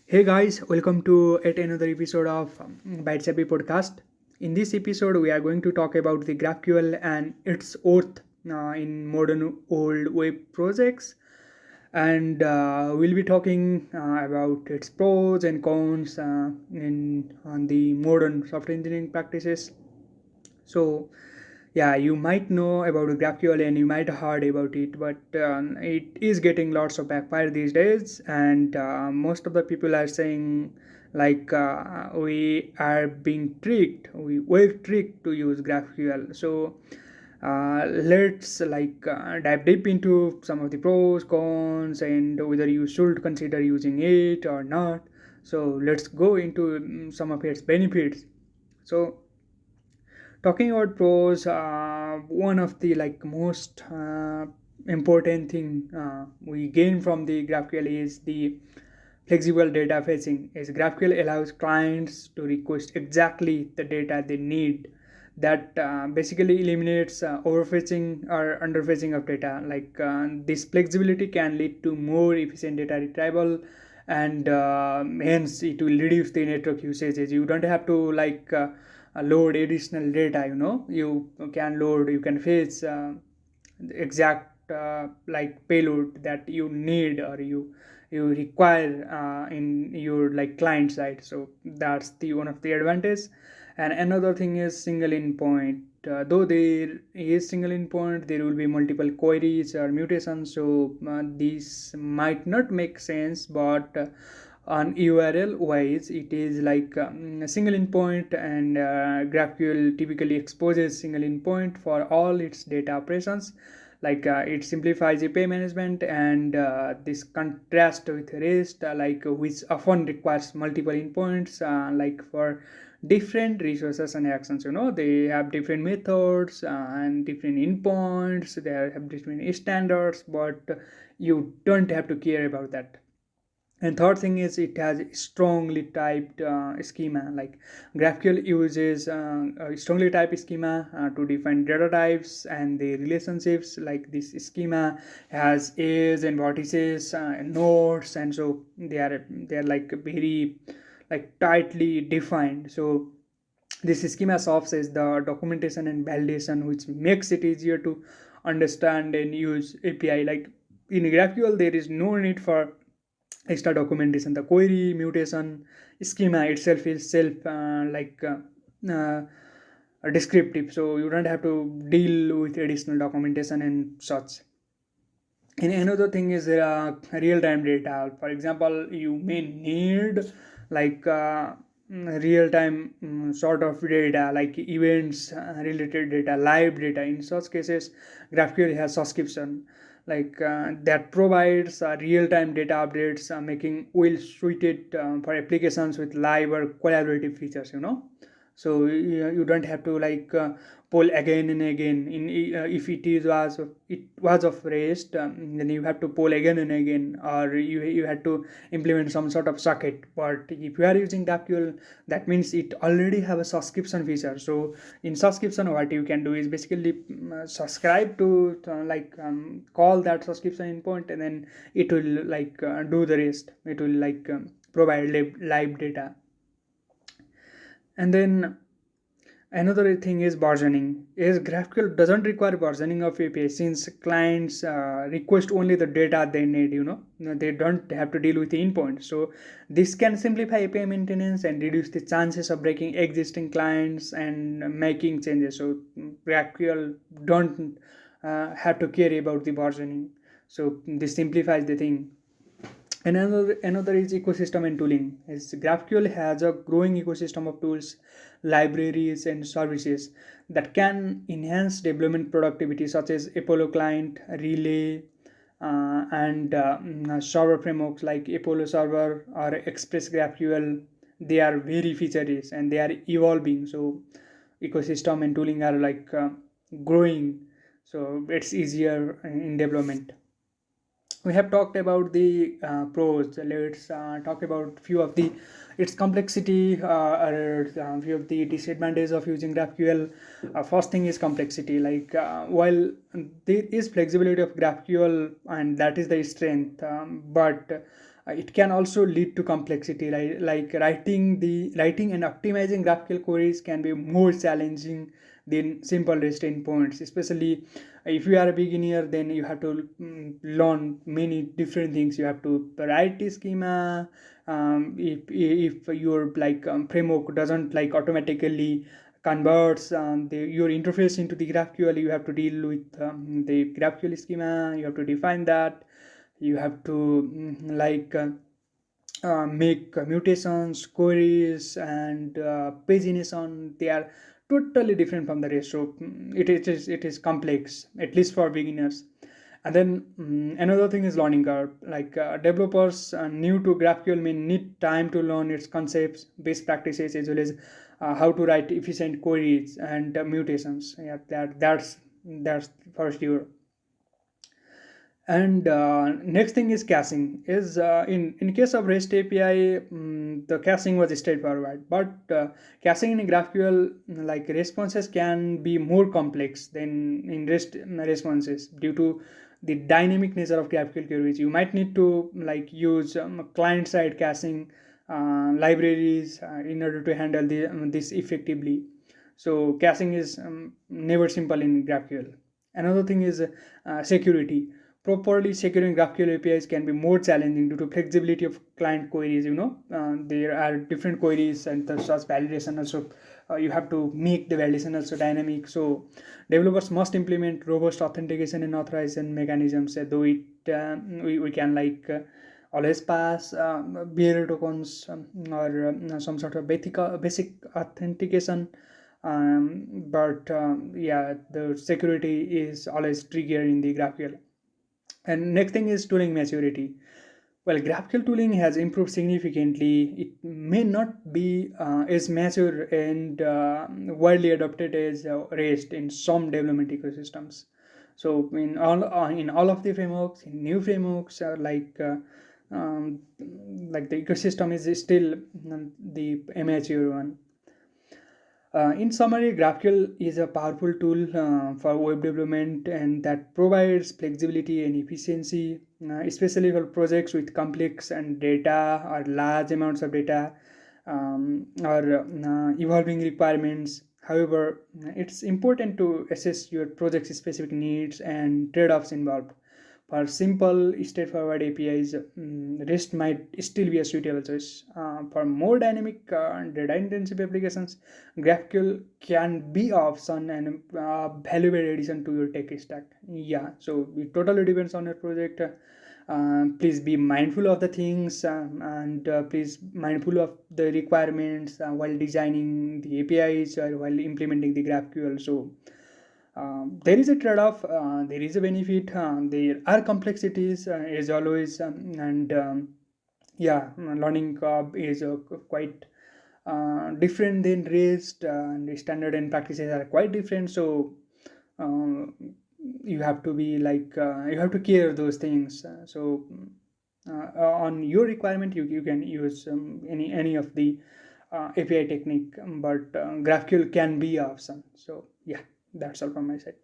Hey guys, welcome to yet another episode of ByteSavvy podcast. In this episode, we are going to talk about the GraphQL and its worth in modern old web projects, and we'll be talking about its pros and cons in on the modern software engineering practices. So, yeah, you might know about GraphQL and you might have heard about it, but it is getting lots of backfire these days, and most of the people are saying like we are being tricked, we were tricked to use GraphQL. So let's dive deep into some of the pros, cons, and whether you should consider using it or not. So let's go into some of its benefits. So talking about pros, one of the most important thing we gain from the GraphQL is the flexible data fetching. Is GraphQL allows clients to request exactly the data they need. That basically eliminates overfetching or underfetching of data. This flexibility can lead to more efficient data retrieval, and hence it will reduce the network usages. You don't have to load additional data. You can load, you can fetch the exact payload that you need or you require in your client side. So that's the one of the advantage. And another thing is single endpoint. Though there is single endpoint, there will be multiple queries or mutations, so these might not make sense, but on URL wise it is a single endpoint, and GraphQL typically exposes single endpoint for all its data operations. It simplifies API management, and this contrast with REST, which often requires multiple endpoints for different resources and actions. They have different methods and different endpoints, they have different standards, but you don't have to care about that. And third thing is it has strongly typed schema. Like GraphQL uses a strongly typed schema to define data types and the relationships. Like this schema has edges and vertices and nodes, and so they are very tightly defined. So this schema serves as the documentation and validation, which makes it easier to understand and use API. Like in GraphQL, there is no need for extra documentation. The query mutation schema itself is self uh, descriptive, so you don't have to deal with additional documentation and such. And another thing is real-time data. For example, you may need like real-time sort of data, like events related data, live data. In such cases, GraphQL has subscription that provides real-time data updates, making well suited for applications with live or collaborative features. So you don't have to poll again and again. If it was of REST, then you have to poll again and again, or you had to implement some sort of socket. But if you are using GraphQL, that means it already have a subscription feature. So in subscription, what you can do is basically subscribe to call that subscription endpoint, and then it will do the rest. It will provide live data. And then another thing is versioning. Is GraphQL doesn't require versioning of API, since clients request only the data they need. They don't have to deal with the endpoint. So this can simplify API maintenance and reduce the chances of breaking existing clients and making changes. So GraphQL don't have to care about the versioning. So this simplifies the thing. And another is ecosystem and tooling. As GraphQL has a growing ecosystem of tools, libraries, and services that can enhance development productivity, such as Apollo Client, Relay, and server frameworks like Apollo Server or Express GraphQL. They are very feature rich and they are evolving. So ecosystem and tooling are growing. So it's easier in development. We have talked about the pros. Let's talk about few of the its complexity, or few of the disadvantages of using GraphQL. First thing is complexity. While there is flexibility of GraphQL and that is the strength, but it can also lead to complexity, right? Like writing and optimizing GraphQL queries can be more challenging than simple REST endpoints, especially if you are a beginner. Then you have to learn many different things. You have to write the schema. If your framework doesn't automatically converts your interface into the GraphQL, you have to deal with the GraphQL schema. You have to define that. You have to make mutations, queries, and pagination. They are totally different from the rest. So it is complex, at least for beginners. And then another thing is learning curve. Developers new to GraphQL may need time to learn its concepts, best practices, as well as how to write efficient queries and mutations. Yeah, that's for sure. And next thing is caching. Is in case of REST API, the caching was straightforward, but caching in GraphQL, responses can be more complex than in REST responses due to the dynamic nature of GraphQL queries. You might need to use client-side caching libraries in order to handle this effectively. So caching is never simple in GraphQL. Another thing is security. Properly securing GraphQL APIs can be more challenging due to flexibility of client queries. There are different queries, and the such validation also. You have to make the validation also dynamic. So developers must implement robust authentication and authorization mechanisms. Though we can always pass bearer tokens or some sort of basic authentication. But yeah, the security is always trigger in the GraphQL. And next thing is tooling maturity. Well, GraphQL tooling has improved significantly. It may not be as mature and widely adopted as REST in some development ecosystems. So in all of the frameworks, in new frameworks, the ecosystem is still the immature one. In summary, GraphQL is a powerful tool for web development, and that provides flexibility and efficiency, especially for projects with complex and data or large amounts of data or evolving requirements. However, it's important to assess your project's specific needs and trade-offs involved. For simple, straightforward APIs, REST might still be a suitable choice. For more dynamic and data-intensive applications, GraphQL can be an option and a valuable addition to your tech stack. Yeah, so it totally depends on your project. Please be mindful of the things, and please mindful of the requirements while designing the APIs or while implementing the GraphQL. So there is a trade-off, there is a benefit, there are complexities as always, and yeah, learning curve is quite different than REST, and the standard and practices are quite different. So uh, you have to be you have to care those things. On your requirement, you can use any of the API technique, but GraphQL can be an option. So yeah, that's all from my side.